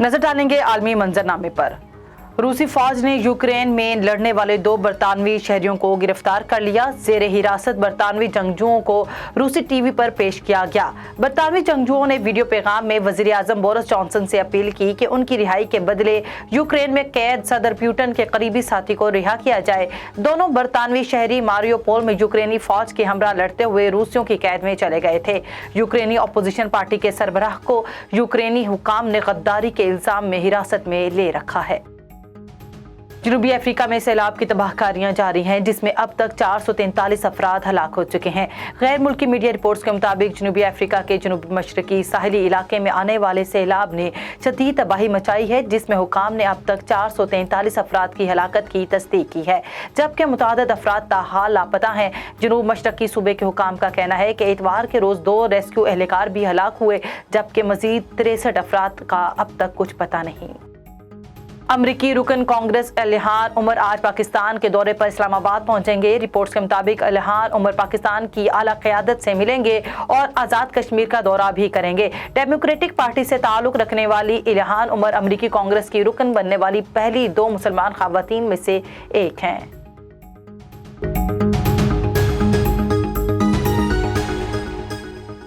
नजर डालेंगे आलमी मंजरनामे पर। रूसी फौज ने यूक्रेन में लड़ने वाले 2 बरतानवी शहरियों को गिरफ्तार कर लिया। जेरे हिरासत बरतानवी जंगजुओं को रूसी टीवी पर पेश किया गया। बरतानवी जंगजुओं ने वीडियो पैगाम में वजीर आजम बोरिस जॉनसन से अपील की कि उनकी रिहाई के बदले यूक्रेन में कैद सदर प्यूटन के करीबी साथी को रिहा किया जाए। दोनों बरतानवी शहरी मारियोपोल में यूक्रेनी फौज के हमरा लड़ते हुए रूसियों की कैद में चले गए थे। यूक्रेनी अपोजिशन पार्टी के सरबराह को यूक्रेनी हुकाम ने गद्दारी के इल्जाम में हिरासत में ले रखा है। जनूबी अफ्रीका में सैलाब की तबाहकारियां जारी हैं, जिसमें अब तक 443 अफराद हलाक हो चुके हैं। गैर मुल्की मीडिया रिपोर्ट्स के मुताबिक जनूबी अफ्रीका के जनूबी मशरकी साहिली इलाके में आने वाले सैलाब ने शदीद तबाही मचाई है, जिसमें हुकाम ने अब तक 443 अफराद की हलाकत की तस्दीक की है, जबकि मुतअद्दिद अफराद ताहाल लापता हैं। जनूब मशरकी सूबे के हुकाम का कहना है कि इतवार के रोज़ 2 रेस्क्यू एहलकार भी हलाक हुए, जबकि मजीद 63 अफराद का अब तक कुछ पता नहीं। अमरीकी रुकन कांग्रेस इल्हान उमर आज पाकिस्तान के दौरे पर इस्लामाबाद पहुंचेंगे। रिपोर्ट्स के मुताबिक इल्हान उमर पाकिस्तान की आला क़यादत से मिलेंगे और आज़ाद कश्मीर का दौरा भी करेंगे। डेमोक्रेटिक पार्टी से ताल्लुक़ रखने वाली इल्हान उमर अमरीकी कांग्रेस की रुकन बनने वाली पहली 2 मुसलमान ख़वातीन में से एक हैं।